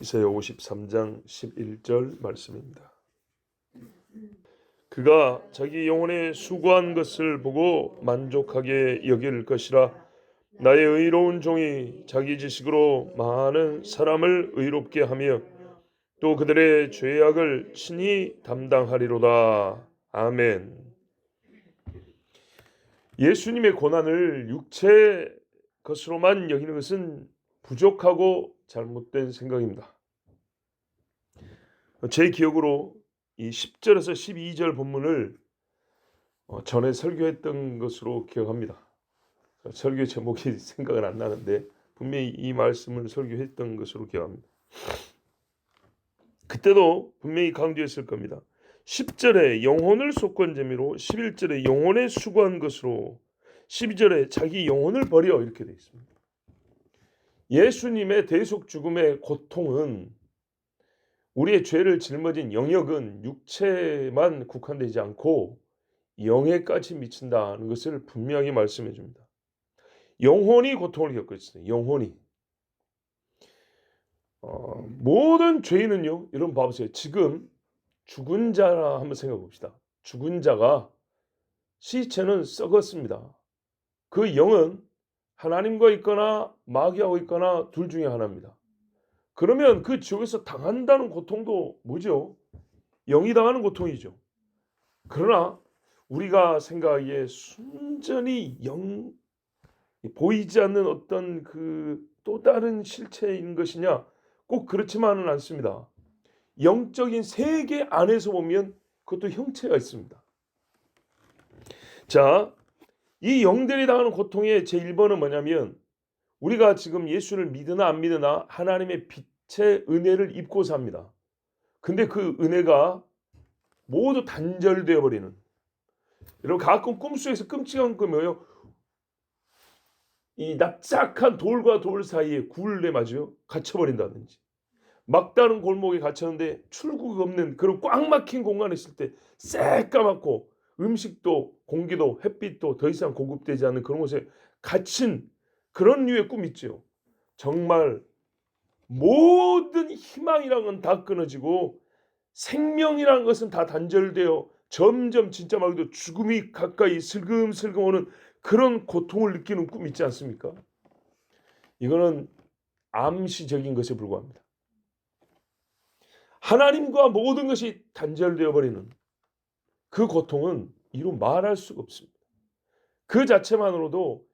이사야 53장 11절 말씀입니다. 그가 자기 영혼에 수고한 것을 보고 만족하게 여길 것이라. 나의 의로운 종이 자기 지식으로 많은 사람을 의롭게 하며 또 그들의 죄악을 친히 담당하리로다. 아멘. 예수님의 고난을 육체의 것으로만 여기는 것은 부족하고 잘못된 생각입니다. 제 기억으로 이 10절에서 12절 본문을 전에 설교했던 것으로 기억합니다. 설교 제목이 생각은 안 나는데 분명히 이 말씀을 설교했던 것으로 기억합니다. 그때도 분명히 강조했을 겁니다. 10절에 영혼을 속건 재미로, 11절에 영혼에 수고한 것으로, 12절에 자기 영혼을 버려 이렇게 되어 있습니다. 예수님의 대속 죽음의 고통은 우리의 죄를 짊어진 영역은 육체만 국한되지 않고 영에까지 미친다는 것을 분명히 말씀해 줍니다. 영혼이 고통을 겪고 있어요. 영혼이. 모든 죄인은요. 여러분 봐보세요. 지금 죽은 자라 한번 생각해 봅시다. 죽은 자가 시체는 썩었습니다. 그 영은 하나님과 있거나 마귀하고 있거나 둘 중에 하나입니다. 그러면 그 지옥에서 당한다는 고통도 뭐죠? 영이 당하는 고통이죠. 그러나 우리가 생각하기에 순전히 보이지 않는 어떤 그 또 다른 실체인 것이냐? 꼭 그렇지만은 않습니다. 영적인 세계 안에서 보면 그것도 형체가 있습니다. 자, 이 영들이 당하는 고통의 제1번은 뭐냐면 우리가 지금 예수를 믿으나 안 믿으나 하나님의 빛의 은혜를 입고 삽니다. 근데 그 은혜가 모두 단절되어 버리는. 여러분 가끔 꿈속에서 끔찍한 거 뭐예요? 이 납작한 돌과 돌 사이에 굴에 맞아요. 갇혀버린다든지. 막다른 골목에 갇혔는데 출구가 없는 그런 꽉 막힌 공간에 있을 때 새까맣고 음식도 공기도 햇빛도 더 이상 공급되지 않는 그런 곳에 갇힌 그런 류의 꿈 있죠. 정말 모든 희망이라는 건 다 끊어지고 생명이라는 것은 다 단절되어 점점 진짜 말 그대로 죽음이 가까이 슬금슬금 오는 그런 고통을 느끼는 꿈 있지 않습니까? 이거는 암시적인 것에 불과합니다. 하나님과 모든 것이 단절되어 버리는 그 고통은 이루 말할 수가 없습니다. 그 자체만으로도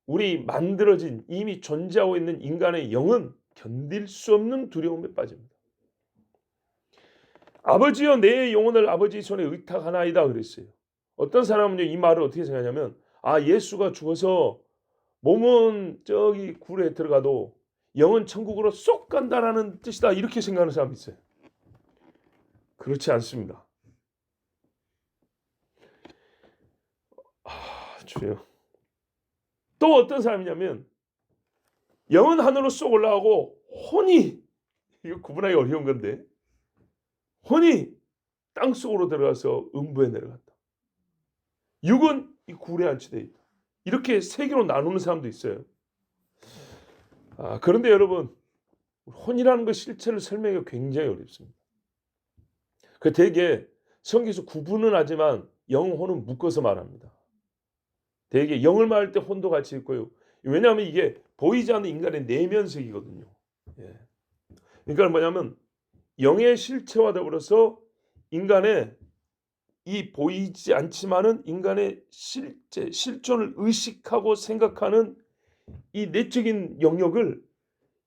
우리 만들어진 이미 존재하고 있는 인간의 영은 견딜 수 없는 두려움에 빠집니다. 아버지여 내 영혼을 아버지 손에 의탁하나이다 그랬어요. 어떤 사람은요 이 말을 어떻게 생각하냐면 예수가 죽어서 몸은 저기 굴에 들어가도 영은 천국으로 쏙 간다라는 뜻이다 이렇게 생각하는 사람이 있어요. 그렇지 않습니다. 주여. 또 어떤 사람이냐면 영은 하늘로 쏙 올라가고 혼이 이거 구분하기 어려운 건데 혼이 땅속으로 들어가서 음부에 내려갔다. 육은 이 굴에 안치되어 있다. 이렇게 세 개로 나누는 사람도 있어요. 그런데 여러분 혼이라는 그 실체를 설명하기가 굉장히 어렵습니다. 그 대개 성경에서 구분은 하지만 영, 혼은 묶어서 말합니다. 대개 영을 말할 때 혼도 같이 있고요. 왜냐하면 이게 보이지 않는 인간의 내면색이거든요. 예. 그러니까 뭐냐면 영의 실체와 더불어서 인간의 이 보이지 않지만은 인간의 실제, 실존을 의식하고 생각하는 이 내적인 영역을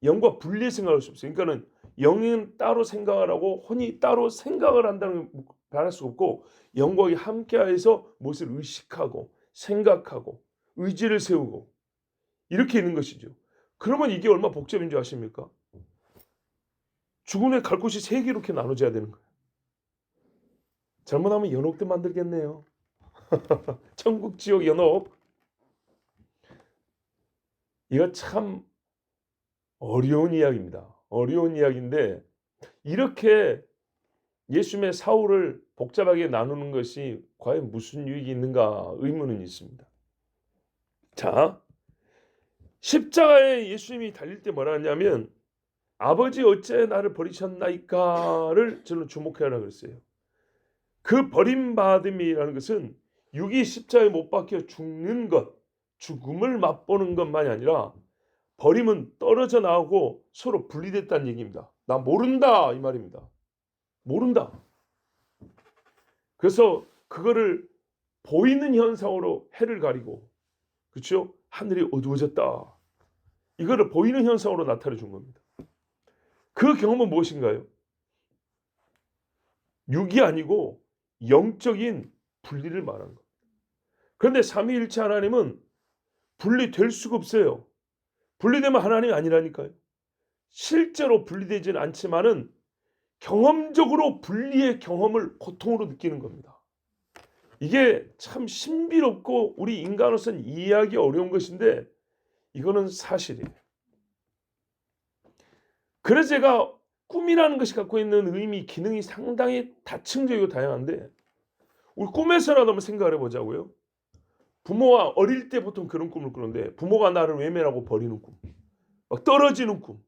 영과 분리해 생각할 수 없어요. 그러니까는 영은 따로 생각을 하고 혼이 따로 생각을 한다는 걸 말할 수 없고 영과 함께해서 무엇을 의식하고 생각하고 의지를 세우고 이렇게 있는 것이죠. 그러면 이게 얼마나 복잡인 줄 아십니까? 죽음에 갈 곳이 세 개로 이렇게 나눠져야 되는 거예요. 잘못하면 연옥도 만들겠네요. 천국, 지옥, 연옥. 이거 참 어려운 이야기입니다. 어려운 이야기인데 이렇게 예수님의 사후를 복잡하게 나누는 것이 과연 무슨 유익이 있는가 의문은 있습니다. 자, 십자가에 예수님이 달릴 때 뭐라 하냐면 아버지 어째 나를 버리셨나이까를 저는 주목해라 그랬어요. 그 버림받음이라는 것은 육이 십자가에 못 박혀 죽는 것, 죽음을 맛보는 것만이 아니라 버림은 떨어져 나오고 서로 분리됐다는 얘기입니다. 나 모른다 이 말입니다. 모른다. 그래서 그거를 보이는 현상으로 해를 가리고, 그렇죠? 하늘이 어두워졌다. 이거를 보이는 현상으로 나타내 준 겁니다. 그 경험은 무엇인가요? 육이 아니고 영적인 분리를 말하는 겁니다. 그런데 삼위일체 하나님은 분리될 수가 없어요. 분리되면 하나님이 아니라니까요. 실제로 분리되지는 않지만은 경험적으로 분리의 경험을 고통으로 느끼는 겁니다. 이게 참 신비롭고 우리 인간으로서는 이해하기 어려운 것인데 이거는 사실이에요. 그래서 제가 꿈이라는 것이 갖고 있는 의미, 기능이 상당히 다층적이고 다양한데 우리 꿈에서라도 한번 생각을 해보자고요. 부모와 어릴 때 보통 그런 꿈을 꾸는데 부모가 나를 외면하고 버리는 꿈, 막 떨어지는 꿈,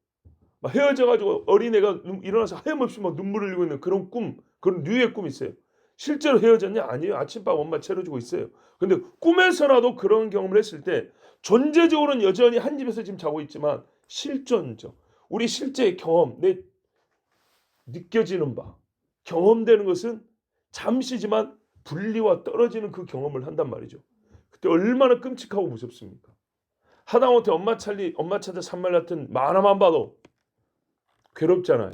막 헤어져가지고 어린애가 일어나서 하염없이 막 눈물을 흘리고 있는 그런 꿈, 그런 류의 꿈이 있어요. 실제로 헤어졌냐? 아니에요. 아침밥 엄마 차려주고 있어요. 근데 꿈에서라도 그런 경험을 했을 때 존재적으로는 여전히 한 집에서 지금 자고 있지만 실존적, 우리 실제 경험, 내 느껴지는 바, 경험되는 것은 잠시지만 분리와 떨어지는 그 경험을 한단 말이죠. 그때 얼마나 끔찍하고 무섭습니까? 하다못해 엄마 찾아 산말 같은 만화만 봐도 괴롭잖아요.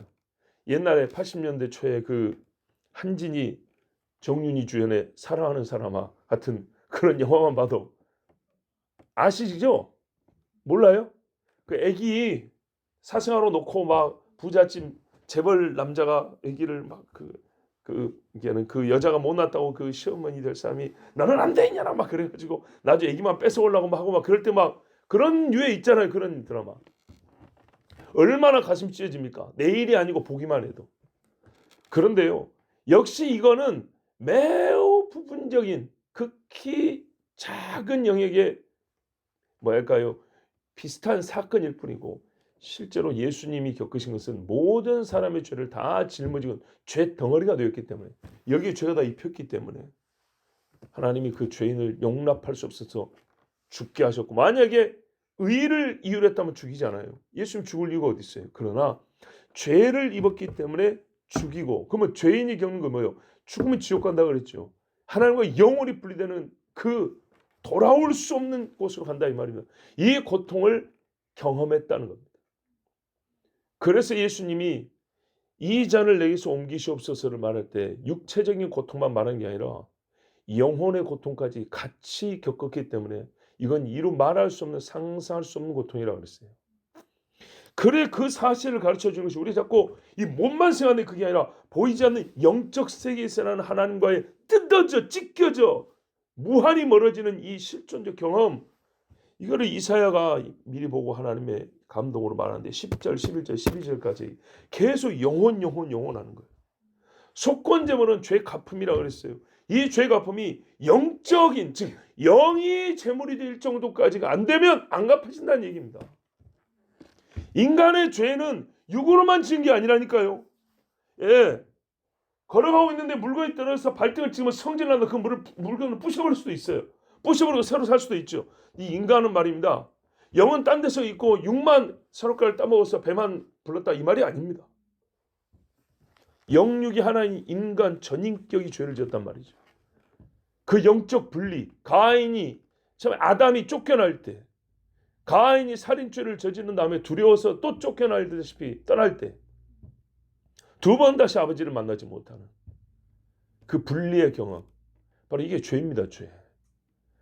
옛날에 80년대 초에 그 한진이 정윤이 주연의 사랑하는 사람아 같은 그런 영화만 봐도 아시죠? 몰라요? 그 애기 사생활로 놓고 막 부잣집 재벌 남자가 애기를 막 그 여자가 못났다고 그 시어머니 될 사람이 나는 안 되냐나 막 그래가지고 나중에 애기만 뺏어오려고 막 하고 막 그럴 때 막 그런 류에 있잖아요. 그런 드라마. 얼마나 가슴 찢어집니까? 내일이 아니고 보기만 해도. 그런데요. 역시 이거는 매우 부분적인 극히 작은 영역의 뭐랄까요? 비슷한 사건일 뿐이고 실제로 예수님이 겪으신 것은 모든 사람의 죄를 다 짊어지고 죄 덩어리가 되었기 때문에 여기에 죄가 다 입혔기 때문에 하나님이 그 죄인을 용납할 수 없어서 죽게 하셨고 만약에 의를 이유로 했다면 죽이지 않아요. 예수님 죽을 이유가 어디 있어요. 그러나 죄를 입었기 때문에 죽이고 그러면 죄인이 겪는 거 뭐예요? 죽으면 지옥 간다 그랬죠. 하나님과 영원히 분리되는 그 돌아올 수 없는 곳으로 간다 이 말이면 이 고통을 경험했다는 겁니다. 그래서 예수님이 이 잔을 내게서 옮기시옵소서를 말할 때 육체적인 고통만 말한 게 아니라 영혼의 고통까지 같이 겪었기 때문에 이건 이루 말할 수 없는 상상할 수 없는 고통이라고 그랬어요. 그래 그 사실을 가르쳐 주는 것이 우리 자꾸 이 몸만 생각하는 그게 아니라 보이지 않는 영적 세계에서 나는 하나님과의 뜯어져 찢겨져 무한히 멀어지는 이 실존적 경험 이거를 이사야가 미리 보고 하나님의 감동으로 말하는데 10절, 11절, 12절까지 계속 영혼 하는 거예요. 속건제물은 죄 갚음이라고 그랬어요. 이 죄 갚음이 영적인 즉 영이 제물이 될 정도까지가 안 되면 안 갚아진다는 얘기입니다. 인간의 죄는 육으로만 지은 게 아니라니까요. 예, 걸어가고 있는데 물건이 떨어져서 발등을 찍으면 성질난다. 그 물건을 부셔버릴 수도 있어요. 부셔버리고 새로 살 수도 있죠. 이 인간은 말입니다. 영은 딴 데서 있고 육만 서로까지 따먹어서 배만 불렀다 이 말이 아닙니다. 영육이 하나인 인간 전인격이 죄를 지었단 말이죠. 그 영적 분리, 가인이 참 아담이 쫓겨날 때 가인이 살인죄를 저지른 다음에 두려워서 또 쫓겨나다시피 떠날 때 두 번 다시 아버지를 만나지 못하는 그 분리의 경험 바로 이게 죄입니다. 죄.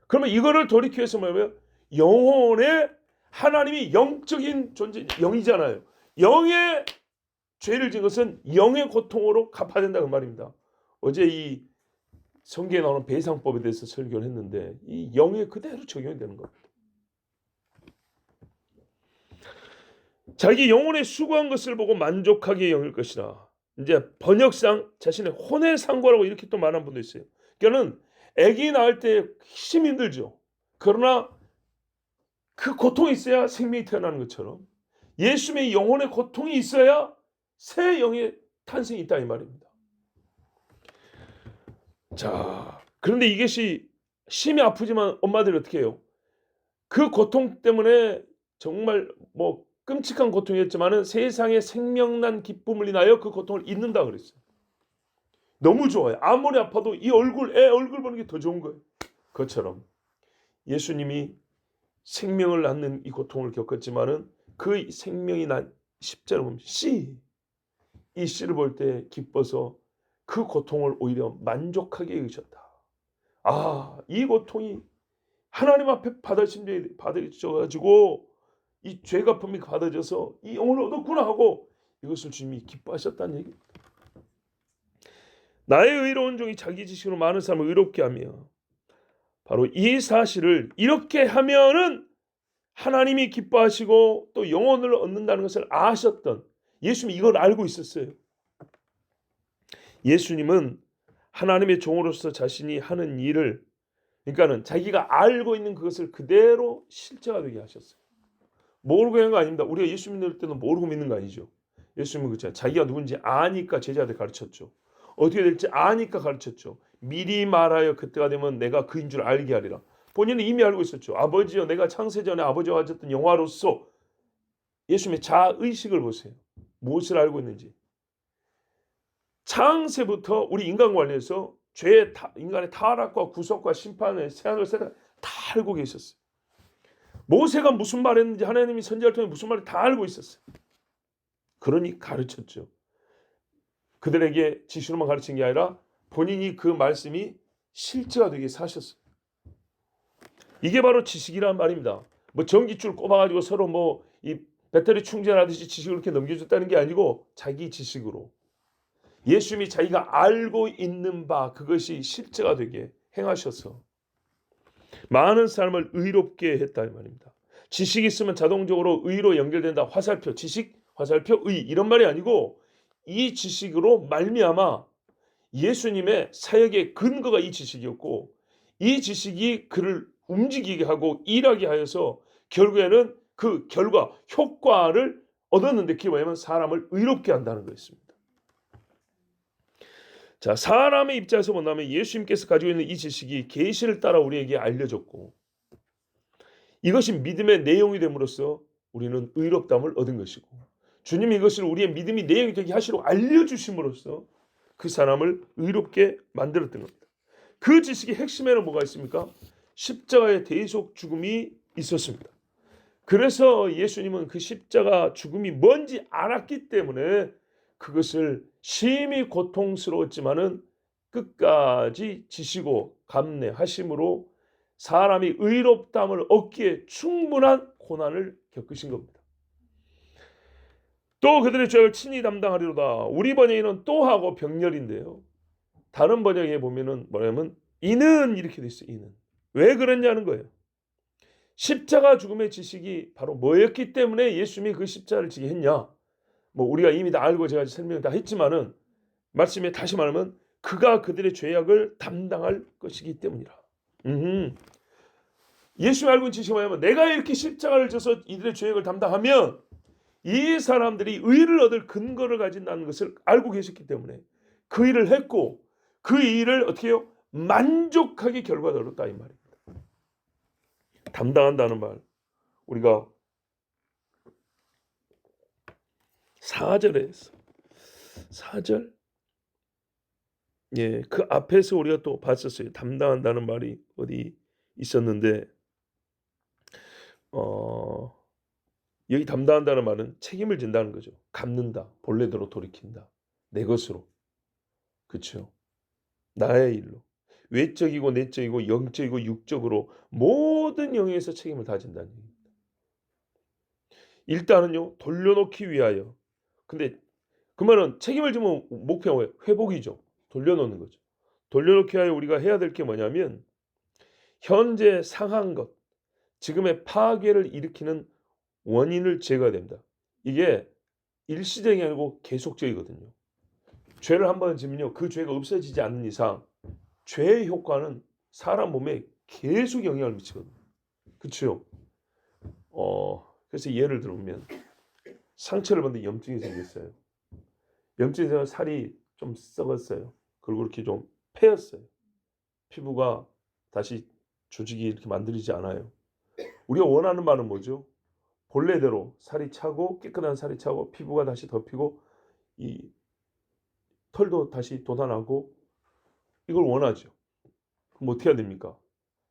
그러면 이거를 돌이키기 위해서 뭐냐면 영혼의 하나님이 영적인 존재 영이잖아요. 영의 죄를 지은 것은 영의 고통으로 갚아야 된다 그 말입니다. 어제 이 성경에 나오는 배상법에 대해서 설교를 했는데 이 영에 그대로 적용이 되는 겁니다. 자기 영혼에 수고한 것을 보고 만족하게 여길 것이라. 이제 번역상 자신의 혼의 상고라고 이렇게 또 말하는 분도 있어요. 그러니까는 아기 낳을 때 힘이 힘들죠. 그러나 그 고통이 있어야 생명이 태어나는 것처럼 예수님의 영혼의 고통이 있어야 새 영의 탄생이 있다 이 말입니다. 자, 그런데 이것이 심히 아프지만 엄마들이 어떻게 해요? 그 고통 때문에 정말 뭐 끔찍한 고통이었지만은 세상에 생명난 기쁨을 인하여 그 고통을 잊는다 그랬어요. 너무 좋아요. 아무리 아파도 이 얼굴, 애 얼굴 보는 게 더 좋은 거예요. 그것처럼 예수님이 생명을 낳는 이 고통을 겪었지만은 그 생명이 난 십자를 보면 이 씨를 볼 때 기뻐서 그 고통을 오히려 만족하게 여기셨다. 이 고통이 하나님 앞에 받아져가지고 이 죄갚음이 받아져서 이 영혼을 얻었구나 하고 이것을 주님이 기뻐하셨다는 얘기입니다. 나의 의로운 종이 자기 지식으로 많은 사람을 의롭게 하며, 바로 이 사실을 이렇게 하면은 하나님이 기뻐하시고 또 영혼을 얻는다는 것을 아셨던 예수님이 이걸 알고 있었어요. 예수님은 하나님의 종으로서 자신이 하는 일을, 그러니까는 자기가 알고 있는 그것을 그대로 실제가 되게 하셨어요. 모르고 하는 거 아닙니다. 우리가 예수 믿을 때는 모르고 믿는 거 아니죠. 예수님은 그렇죠. 자기가 누군지 아니까 제자들 가르쳤죠. 어떻게 될지 아니까 가르쳤죠. 미리 말하여 그때가 되면 내가 그인 줄 알게 하리라. 본인은 이미 알고 있었죠. 아버지여, 내가 창세전에 아버지와 가졌던 영화로서 예수님의 자의식을 보세요. 무엇을 알고 있는지. 창세부터 우리 인간 관련해서 인간의 타락과 구속과 심판의 세상을 다 알고 계셨어요. 모세가 무슨 말 했는지 하나님이 선지자를 통해 무슨 말을 다 알고 있었어요. 그러니 가르쳤죠. 그들에게 지시로만 가르친 게 아니라 본인이 그 말씀이 실제가 되게 사셨어요. 이게 바로 지식이란 말입니다. 뭐 전기줄 꼽아가지고 서로 뭐 이 배터리 충전하듯이 지식을 이렇게 넘겨줬다는 게 아니고 자기 지식으로 예수님이 자기가 알고 있는 바 그것이 실제가 되게 행하셔서 많은 사람을 의롭게 했다 이 말입니다. 지식이 있으면 자동적으로 의로 연결된다. 화살표 지식, 화살표 의 이런 말이 아니고 이 지식으로 말미암아 예수님의 사역의 근거가 이 지식이었고 이 지식이 그를 움직이게 하고 일하게 하여서 결국에는 그 결과 효과를 얻었는데 그게 뭐냐면 사람을 의롭게 한다는 거였습니다. 자, 사람의 입장에서 본다면 예수님께서 가지고 있는 이 지식이 계시를 따라 우리에게 알려졌고 이것이 믿음의 내용이 됨으로써 우리는 의롭다함을 얻은 것이고 주님이 이것을 우리의 믿음이 내용이 되게 하시려고 알려주심으로써 그 사람을 의롭게 만들었던 겁니다. 그 지식의 핵심에는 뭐가 있습니까? 십자가의 대속 죽음이 있었습니다. 그래서 예수님은 그 십자가 죽음이 뭔지 알았기 때문에 그것을 심히 고통스러웠지만은 끝까지 지시고 감내하심으로 사람이 의롭다함을 얻기에 충분한 고난을 겪으신 겁니다. 또 그들의 죄를 친히 담당하리로다. 우리 번역에는 또 하고 병렬인데요. 다른 번역에 보면은 뭐냐면 이는 이렇게 돼 있어요. 이는 왜 그랬냐는 거예요. 십자가 죽음의 지식이 바로 뭐였기 때문에 예수님이 그 십자가를 지게 했냐? 뭐 우리가 이미 다 알고 제가 설명을 다 했지만은 말씀에 다시 말하면 그가 그들의 죄악을 담당할 것이기 때문이라. 예수님 알고 있는 지식이 뭐냐면 내가 이렇게 십자가를 져서 이들의 죄악을 담당하면 이 사람들이 의를 얻을 근거를 가진다는 것을 알고 계셨기 때문에 그 일을 했고 그 일을 어떻게 해요? 만족하게 결과를 얻었다 이 말입니다. 담당한다는 말 우리가 4절에 했어. 4절 예, 그 앞에서 우리가 또 봤었어요. 담당한다는 말이 어디 있었는데 여기 담당한다는 말은 책임을 진다는 거죠. 갚는다. 본래대로 돌이킨다. 내 것으로. 그렇죠. 나의 일로. 외적이고 내적이고 영적이고 육적으로 모든 영역에서 책임을 다진다는 얘기입니다. 일단은요. 돌려놓기 위하여. 근데 그 말은 책임을 지면 목표가 뭐예요? 회복이죠. 돌려놓는 거죠. 돌려놓기 위하여 우리가 해야 될 게 뭐냐면 현재 상한 것, 지금의 파괴를 일으키는 원인을 제거해야 됩니다. 이게 일시적이 아니고 계속적이거든요. 죄를 한번 지면요. 그 죄가 없어지지 않는 이상 죄의 효과는 사람 몸에 계속 영향을 미치거든요. 그렇죠? 그래서 예를 들면 상처를 받는 염증이 생겼어요. 염증이 생겨 살이 좀 썩었어요. 그리고 이렇게 좀 패였어요. 피부가 다시 조직이 이렇게 만들어지지 않아요. 우리가 원하는 바는 뭐죠? 본래대로 살이 차고 깨끗한 살이 차고 피부가 다시 덮이고 이 털도 다시 돋아나고 이걸 원하죠. 그럼 어떻게 해야 됩니까?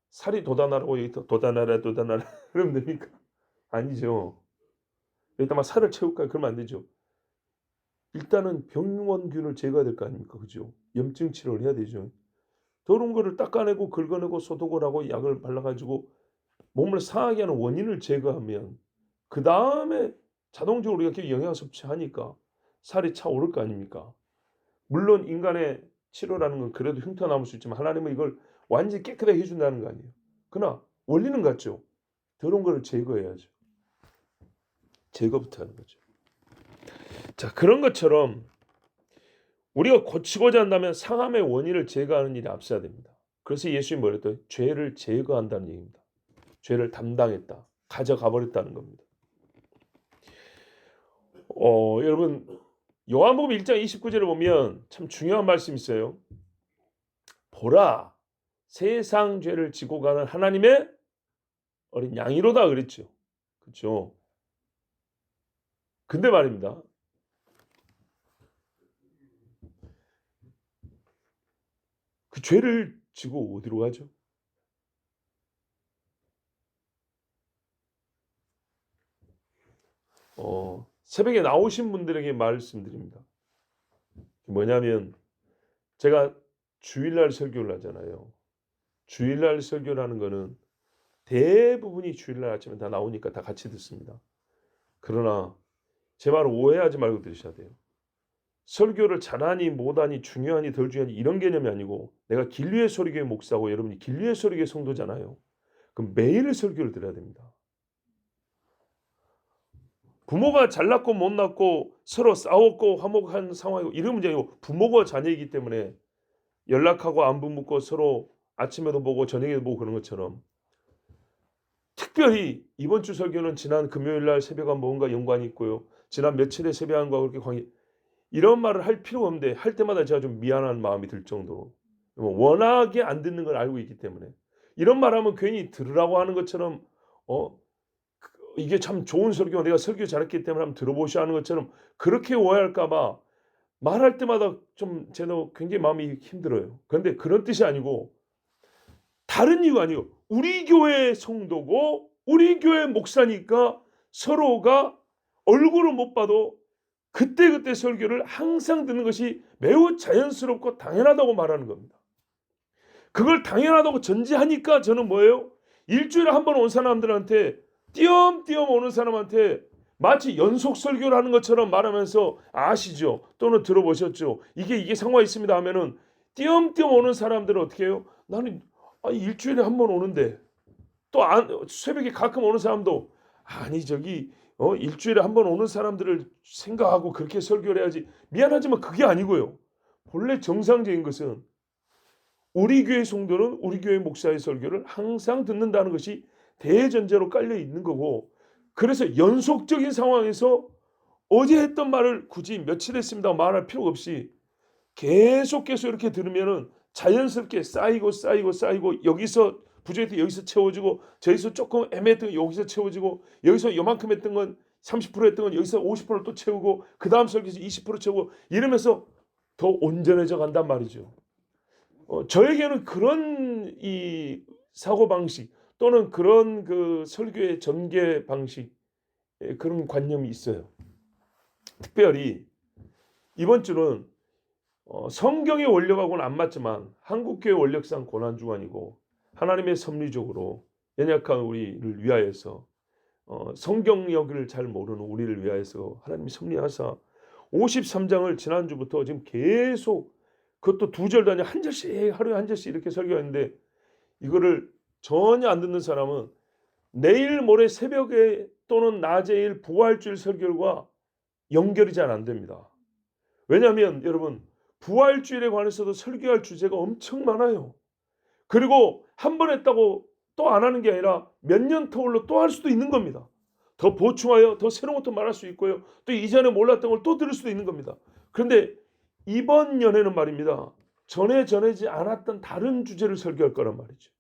살이 돋아나라고 여기 돋아나라 그러면 됩니까? 아니죠. 여기다 막 살을 채울까요? 그러면 안 되죠. 일단은 병원균을 제거해야 될 거 아닙니까? 그죠? 염증 치료를 해야 되죠. 더러운 거를 닦아내고 긁어내고 소독을 하고 약을 발라가지고 몸을 상하게 하는 원인을 제거하면 그 다음에 자동적으로 이렇게 영양 섭취하니까 살이 차오를 거 아닙니까? 물론 인간의 치료라는 건 그래도 흉터 남을 수 있지만 하나님은 이걸 완전히 깨끗하게 해준다는 거 아니에요. 그러나 원리는 같죠. 더러운 거를 제거해야죠. 제거부터 하는 거죠. 자, 그런 것처럼 우리가 고치고자 한다면 상함의 원인을 제거하는 일이 앞서야 됩니다. 그래서 예수님이 뭐랬더니 죄를 제거한다는 얘기입니다. 죄를 담당했다. 가져가 버렸다는 겁니다. 여러분 요한복음 1장 29절을 보면 참 중요한 말씀이 있어요. 보라 세상 죄를 지고 가는 하나님의 어린 양이로다 그랬죠. 그렇죠? 근데 말입니다. 그 죄를 지고 어디로 가죠? 새벽에 나오신 분들에게 말씀드립니다. 뭐냐면 제가 주일날 설교를 하잖아요. 주일날 설교라는 거는 대부분이 주일날 아침에 다 나오니까 다 같이 듣습니다. 그러나 제 말을 오해하지 말고 들으셔야 돼요. 설교를 잘하니 못하니 중요하니 덜 중요하니 이런 개념이 아니고 내가 길리의 소리교회 목사고 여러분이 길리의 소리교회 성도잖아요. 그럼 매일 설교를 들어야 됩니다. 부모가 잘났고 못났고 서로 싸웠고 화목한 상황이고 이런 문제 아니고 부모가 자녀이기 때문에 연락하고 안부 묻고 서로 아침에도 보고 저녁에도 보고 그런 것처럼 특별히 이번 주 설교는 지난 금요일날 새벽과 뭔가 연관이 있고요. 지난 며칠의 새벽과 그렇게 관계 이런 말을 할 필요가 없는데 할 때마다 제가 좀 미안한 마음이 들 정도로 워낙에 안 듣는 걸 알고 있기 때문에 이런 말하면 괜히 들으라고 하는 것처럼 이게 참 좋은 설교 내가 설교 잘했기 때문에 한번 들어보셔야 하는 것처럼 그렇게 오해할까 봐 말할 때마다 좀 제가 굉장히 마음이 힘들어요. 그런데 그런 뜻이 아니고 다른 이유가 아니고 우리 교회 성도고 우리 교회 목사니까 서로가 얼굴을 못 봐도 그때그때 설교를 항상 듣는 것이 매우 자연스럽고 당연하다고 말하는 겁니다. 그걸 당연하다고 전제하니까 저는 뭐예요? 일주일에 한 번 온 사람들한테 띄엄띄엄 오는 사람한테 마치 연속 설교를 하는 것처럼 말하면서 아시죠? 또는 들어보셨죠? 이게 상관이 있습니다 하면은 띄엄띄엄 오는 사람들은 어떻게 해요? 나는 일주일에 한 번 오는데 또 새벽에 가끔 오는 사람도 아니 저기 일주일에 한 번 오는 사람들을 생각하고 그렇게 설교를 해야지. 미안하지만 그게 아니고요. 본래 정상적인 것은 우리 교회 성도는 우리 교회 목사의 설교를 항상 듣는다는 것이 대전제로 깔려 있는 거고 그래서 연속적인 상황에서 어제 했던 말을 굳이 며칠 했습니다 말할 필요가 없이 계속 이렇게 들으면은 자연스럽게 쌓이고 여기서 부족했던 여기서 채워지고 저기서 조금 애매했던 건 여기서 채워지고 여기서 요만큼 했던 건 30% 했던 건 여기서 50%를 또 채우고 그 다음 설교에서 20% 채우고 이러면서 더 온전해져 간단 말이죠. 저에게는 그런 이 사고방식 또는 그런 그 설교의 전개 방식 그런 관념이 있어요. 특별히 이번 주는 성경의 원력하고는 안 맞지만 한국교회 원력상 고난주간이고 하나님의 섭리적으로 연약한 우리를 위하여서 성경역을 잘 모르는 우리를 위하여서 하나님이 섭리하사 53장을 지난주부터 지금 계속 그것도 두 절도 아니라 한 절씩 하루에 한 절씩 이렇게 설교했는데 이거를 전혀 안 듣는 사람은 내일 모레 새벽에 또는 낮에일 부활주일 설교와 연결이 잘 안 됩니다. 왜냐하면 여러분 부활주일에 관해서도 설교할 주제가 엄청 많아요. 그리고 한 번 했다고 또 안 하는 게 아니라 몇 년 터울로 또 할 수도 있는 겁니다. 더 보충하여 더 새로운 것도 말할 수 있고요. 또 이전에 몰랐던 걸 또 들을 수도 있는 겁니다. 그런데 이번 연회는 말입니다. 전에 전하지 않았던 다른 주제를 설교할 거란 말이죠.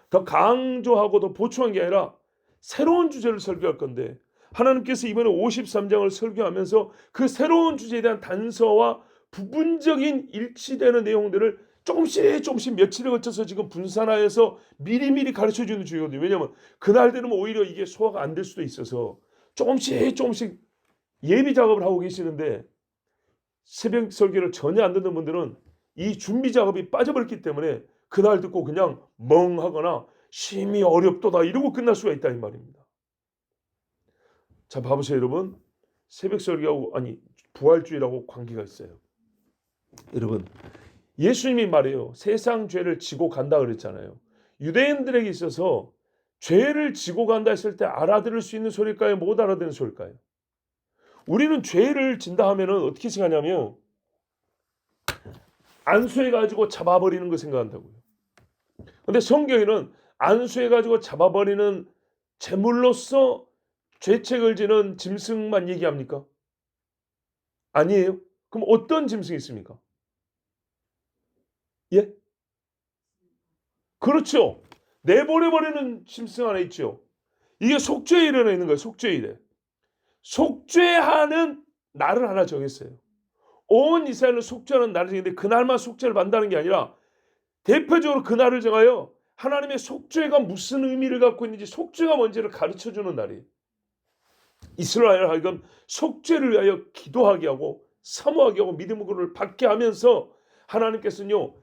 더 강조하고 더 보충한 게 아니라 새로운 주제를 설교할 건데 하나님께서 이번에 53장을 설교하면서 그 새로운 주제에 대한 단서와 부분적인 일치되는 내용들을 조금씩 며칠에 걸쳐서 지금 분산하여서 미리미리 가르쳐주는 중이거든요. 왜냐하면 그날 되면 오히려 이게 소화가 안 될 수도 있어서 조금씩 예비 작업을 하고 계시는데 새벽 설교를 전혀 안 듣는 분들은 이 준비 작업이 빠져버렸기 때문에 그날 듣고 그냥 멍하거나 심히 어렵도다 이러고 끝날 수가 있다 이 말입니다. 자, 봐보세요 여러분. 새벽 설교하고 부활주일하고 관계가 있어요. 여러분, 예수님이 말해요. 세상 죄를 지고 간다 그랬잖아요. 유대인들에게 있어서 죄를 지고 간다 했을 때 알아들을 수 있는 소리일까요? 못 알아듣는 소리일까요? 우리는 죄를 진다 하면은 어떻게 생각하냐면 안수해가지고 잡아버리는 거 생각한다고요. 근데 성경에는 안수해가지고 잡아버리는 제물로서 죄책을 지는 짐승만 얘기합니까? 아니에요. 그럼 어떤 짐승이 있습니까? 예? 그렇죠. 내보내버리는 짐승 하나 있죠. 이게 속죄에 일어나 있는 거예요. 속죄일에. 속죄하는 날을 하나 정했어요. 온 이스라엘은 속죄하는 날을 정했는데 그날만 속죄를 받는다는 게 아니라 대표적으로 그날을 정하여 하나님의 속죄가 무슨 의미를 갖고 있는지 속죄가 뭔지를 가르쳐주는 날이에요. 이스라엘 하여금 속죄를 위하여 기도하게 하고 사모하게 하고 믿음을 받게 하면서 하나님께서는요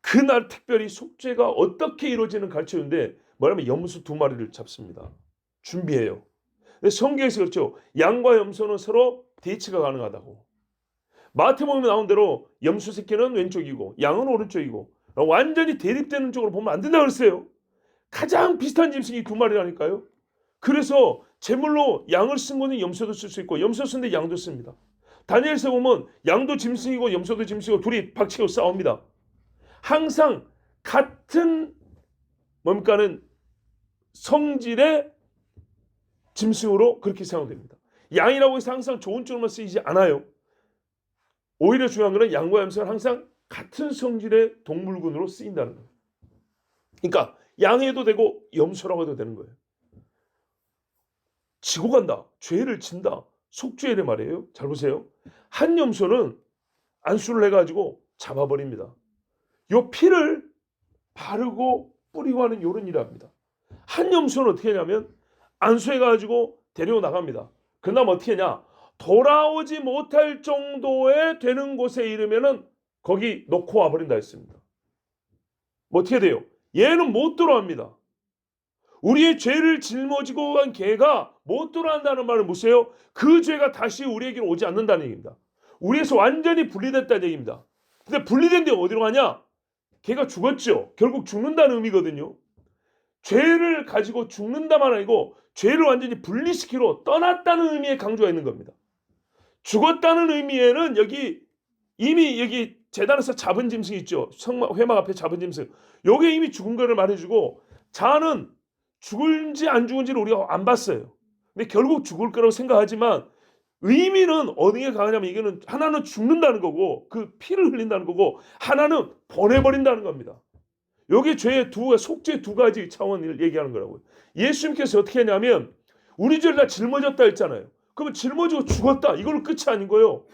그날 특별히 속죄가 어떻게 이루어지는 가르쳐주는데 뭐냐면 염소 2마리를 잡습니다. 준비해요. 성경에서 그렇죠. 양과 염소는 서로 대치가 가능하다고. 마태복음에 나온 대로 염소 새끼는 왼쪽이고 양은 오른쪽이고 완전히 대립되는 쪽으로 보면 안 된다고 그랬어요. 가장 비슷한 짐승이 2마리라니까요. 그래서 제물로 양을 쓴 거는 염소도 쓸 수 있고 염소 쓰는데 양도 씁니다. 다니엘서 보면 양도 짐승이고 염소도 짐승이고 둘이 박치고 싸웁니다. 항상 같은 뭡니까는 성질의 짐승으로 그렇게 사용됩니다. 양이라고 해서 항상 좋은 쪽으로만 쓰이지 않아요. 오히려 중요한 것은 양과 염소는 항상 같은 성질의 동물군으로 쓰인다는 거예요. 그러니까 양해도 되고 염소라고 해도 되는 거예요. 지고 간다. 죄를 진다. 속죄일에 말이에요. 잘 보세요. 한 염소는 안수를 해가지고 잡아버립니다. 요 피를 바르고 뿌리고 하는 요런 일을 합니다. 한 염소는 어떻게 하냐면 안수해가지고 데리고 나갑니다. 그다음 어떻게 하냐. 돌아오지 못할 정도에 되는 곳에 이르면은 거기 놓고 와버린다 했습니다. 뭐 어떻게 돼요? 얘는 못 돌아옵니다. 우리의 죄를 짊어지고 간 개가 못 돌아온다는 말은 뭐세요? 그 죄가 다시 우리에게로 오지 않는다는 얘기입니다. 우리에서 완전히 분리됐다는 얘기입니다. 근데 분리된 데 어디로 가냐? 개가 죽었죠. 결국 죽는다는 의미거든요. 죄를 가지고 죽는다만 아니고 죄를 완전히 분리시키러 떠났다는 의미의 강조가 있는 겁니다. 죽었다는 의미에는 이미 여기 제단에서 잡은 짐승 있죠. 회막 앞에 잡은 짐승. 여기 이미 죽은 거를 말해주고 자는 죽을지 안 죽은지를 우리가 안 봤어요. 근데 결국 죽을 거라고 생각하지만 의미는 어디에 강하냐면 이거는 하나는 죽는다는 거고 그 피를 흘린다는 거고 하나는 보내버린다는 겁니다. 여기 죄의 속죄 2가지 차원을 얘기하는 거라고요. 예수님께서 어떻게 했냐면 우리 죄를 다 짊어졌다 했잖아요. 그러면 짊어지고 죽었다. 이걸로 끝이 아닌 거예요.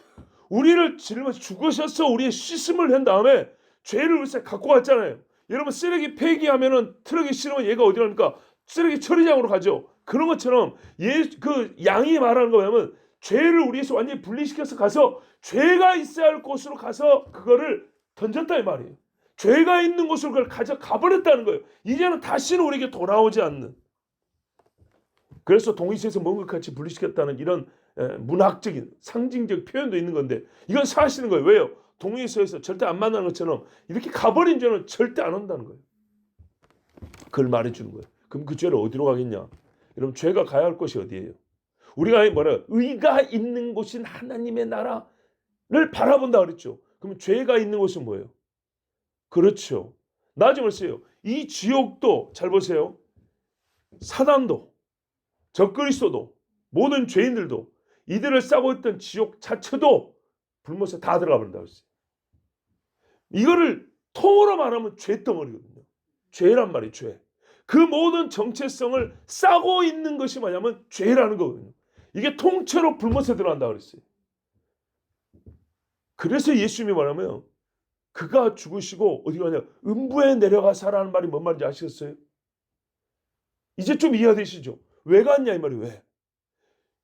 우리를 죽으셔서 우리의 씻음을 한 다음에 죄를 우리 갖고 갔잖아요. 여러분 쓰레기 폐기하면은 트럭에 실으면 얘가 어디 갑니까? 쓰레기 처리장으로 가죠. 그런 것처럼 그 양이 말하는 거냐면 죄를 우리에서 완전히 분리시켜서 가서 죄가 있어야 할 곳으로 가서 그거를 던졌다 이 말이에요. 죄가 있는 곳으로 그걸 가져가버렸다는 거예요. 이제는 다시는 우리에게 돌아오지 않는. 그래서 동의서에서 뭔가 같이 분리시켰다는 이런 문학적인 상징적 표현도 있는 건데 이건 사실인 거예요. 왜요? 동의서에서 절대 안 만나는 것처럼 이렇게 가버린 죄는 절대 안 한다는 거예요. 그걸 말해주는 거예요. 그럼 그 죄를 어디로 가겠냐? 여러분 죄가 가야 할 곳이 어디예요? 우리가 의가 있는 곳인 하나님의 나라를 바라본다 그랬죠. 그럼 죄가 있는 곳은 뭐예요? 그렇죠. 나중에 보세요. 이 지옥도 잘 보세요. 사단도 적그리스도도 모든 죄인들도 이들을 싸고 있던 지옥 자체도 불못에 다 들어가 버린다고 했어요. 이거를 통으로 말하면 죄덩어리거든요. 죄란 말이에요. 죄. 그 모든 정체성을 싸고 있는 것이 뭐냐면 죄라는 거거든요. 이게 통째로 불못에 들어간다고 그랬어요. 그래서 예수님이 말하면 그가 죽으시고 어디 가냐 음부에 내려가사라는 말이 뭔 말인지 아시겠어요? 이제 좀 이해되시죠? 왜 갔냐 이 말이 왜?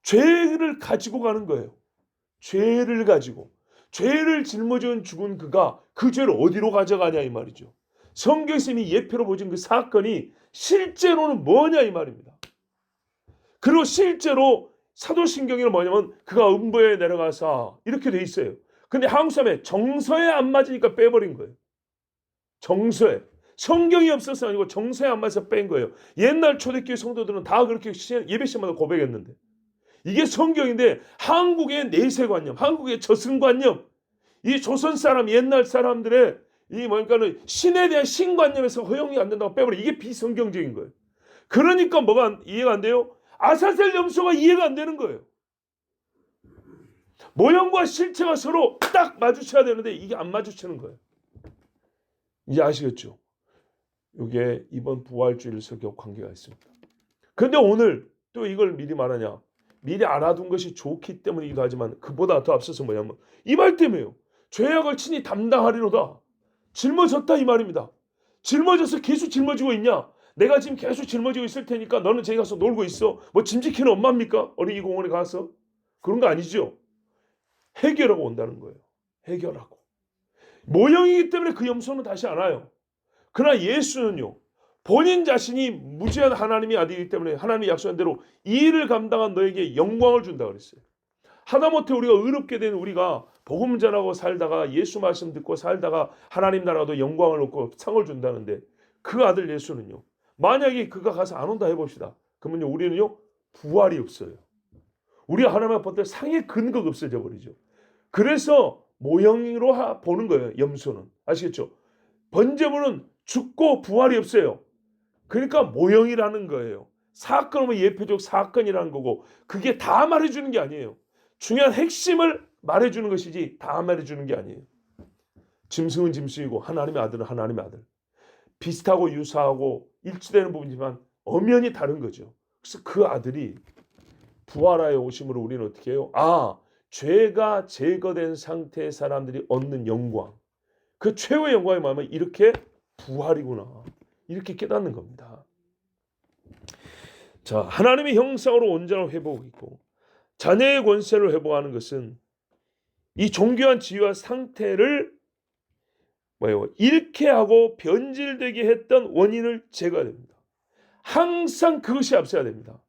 죄를 가지고 가는 거예요. 죄를 가지고 죄를 짊어지고 죽은 그가 그 죄를 어디로 가져가냐 이 말이죠. 성경에서 이미 예표로 보여준 그 사건이 실제로는 뭐냐 이 말입니다. 그리고 실제로 사도신경에는 뭐냐면 그가 음부에 내려가사 이렇게 돼 있어요. 근데 한국 사람에 정서에 안 맞으니까 빼버린 거예요. 정서에. 성경이 없어서 아니고 정서에 안 맞아서 뺀 거예요. 옛날 초대교회 성도들은 다 그렇게 예배 시간마다 고백했는데 이게 성경인데 한국의 내세관념, 한국의 저승관념, 이 조선 사람 옛날 사람들의 이 뭐니까는 신에 대한 신관념에서 허용이 안 된다고 빼버려. 이게 비성경적인 거예요. 그러니까 뭐가 이해가 안 돼요? 아사셀 염소가 이해가 안 되는 거예요. 모형과 실체가 서로 딱 마주쳐야 되는데 이게 안 마주치는 거예요. 이제 아시겠죠? 이게 이번 부활주일 설교 관계가 있습니다. 그런데 오늘 또 이걸 미리 말하냐? 미리 알아둔 것이 좋기 때문이기도 하지만 그보다 더 앞서서 뭐냐면 이 말 때문에요. 죄악을 친히 담당하리로다. 짊어졌다 이 말입니다. 짊어져서 계속 짊어지고 있냐? 내가 지금 계속 짊어지고 있을 테니까 너는 저기 가서 놀고 있어. 뭐 짐 지키는 엄마입니까? 어린이 공원에 가서? 그런 거 아니죠. 해결하고 온다는 거예요. 해결하고. 모형이기 때문에 그 염소는 다시 안 와요. 그러나 예수는요. 본인 자신이 무지한 하나님의 아들이기 때문에 하나님이 약속한 대로 이 일을 감당한 너에게 영광을 준다고 그랬어요. 하다못해 우리가 의롭게 된 우리가 복음 전하고 살다가 예수 말씀 듣고 살다가 하나님 나라도 영광을 얻고 상을 준다는데 그 아들 예수는요. 만약에 그가 가서 안 온다 해봅시다. 그러면요 우리는요 부활이 없어요. 우리가 하나님 앞에 상의 근거가 없어져 버리죠. 그래서 모형으로 보는 거예요. 염소는. 아시겠죠? 번제물은 죽고 부활이 없어요. 그러니까 모형이라는 거예요. 사건은 예표적 사건이라는 거고 그게 다 말해주는 게 아니에요. 중요한 핵심을 말해주는 것이지 다 말해주는 게 아니에요. 짐승은 짐승이고 하나님의 아들은 하나님의 아들. 비슷하고 유사하고 일치되는 부분이지만 엄연히 다른 거죠. 그래서 그 아들이 부활하여 오심으로 우리는 어떻게 해요? 죄가 제거된 상태의 사람들이 얻는 영광. 그 최후의 영광이 뭐냐면 이렇게 부활이구나. 이렇게 깨닫는 겁니다. 자, 하나님의 형상으로 온전한 회복이고 자녀의 권세를 회복하는 것은 이 존귀한 지위와 상태를 잃게 하고 변질되게 했던 원인을 제거해야 됩니다. 항상 그것이 앞서야 됩니다.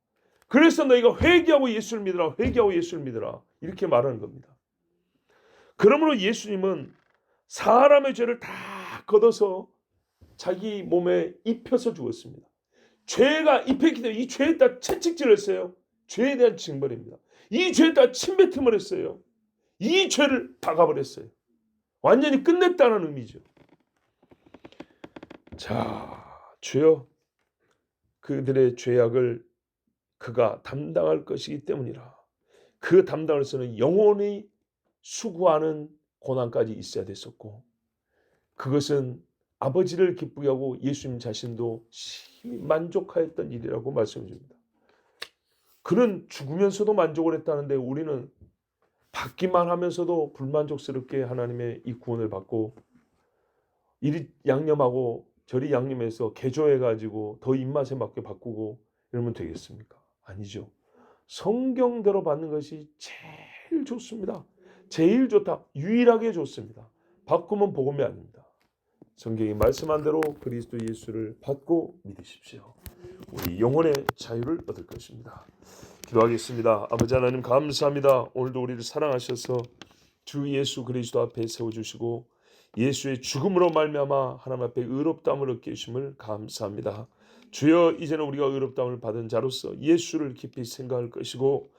그래서 너희가 회개하고 예수를 믿으라. 회개하고 예수를 믿으라. 이렇게 말하는 겁니다. 그러므로 예수님은 사람의 죄를 다 걷어서 자기 몸에 입혀서 죽었습니다. 죄가 입혔기 때문에 이 죄에다 채찍질을 했어요. 죄에 대한 징벌입니다. 이 죄에다 침뱉음을 했어요. 이 죄를 박아버렸어요. 완전히 끝냈다는 의미죠. 자, 주여 그들의 죄악을 그가 담당할 것이기 때문이라. 그 담당으로서는 영원히 수고하는 고난까지 있어야 됐었고 그것은 아버지를 기쁘게 하고 예수님 자신도 심히 만족하였던 일이라고 말씀해 줍니다. 그는 죽으면서도 만족을 했다는데 우리는 받기만 하면서도 불만족스럽게 하나님의 이 구원을 받고 이리 양념하고 저리 양념해서 개조해가지고 더 입맛에 맞게 바꾸고 이러면 되겠습니까? 아니죠. 성경대로 받는 것이 제일 좋습니다. 제일 좋다. 유일하게 좋습니다. 바꾸면 복음이 아닙니다. 성경이 말씀한 대로 그리스도 예수를 받고 믿으십시오. 우리 영혼의 자유를 얻을 것입니다. 기도하겠습니다. 아버지 하나님 감사합니다. 오늘도 우리를 사랑하셔서 주 예수 그리스도 앞에 세워주시고 예수의 죽음으로 말미암아 하나님 앞에 의롭다함을 얻게 하심을 감사합니다. 주여 이제는 우리가 의롭다함을 받은 자로서 예수를 깊이 생각할 것이고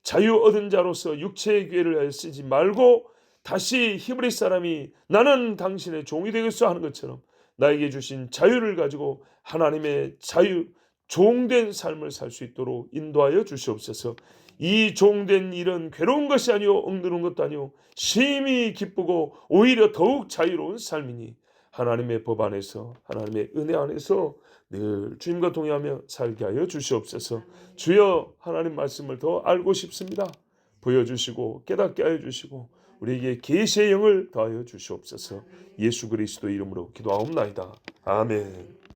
자유 얻은 자로서 육체의 기회를 쓰지 말고 다시 히브리 사람이 나는 당신의 종이 되겠소 하는 것처럼 나에게 주신 자유를 가지고 하나님의 자유 종된 삶을 살 수 있도록 인도하여 주시옵소서. 이 종된 일은 괴로운 것이 아니요 억누른 것도 아니요 심히 기쁘고 오히려 더욱 자유로운 삶이니 하나님의 법 안에서 하나님의 은혜 안에서 늘 주님과 동행하며 살게 하여 주시옵소서. 주여, 하나님 말씀을 더 알고 싶습니다. 보여주시고 깨닫게 하여 주시고 우리에게 계시의 영을 더하여 주시옵소서. 예수 그리스도 이름으로 기도하옵나이다. 아멘.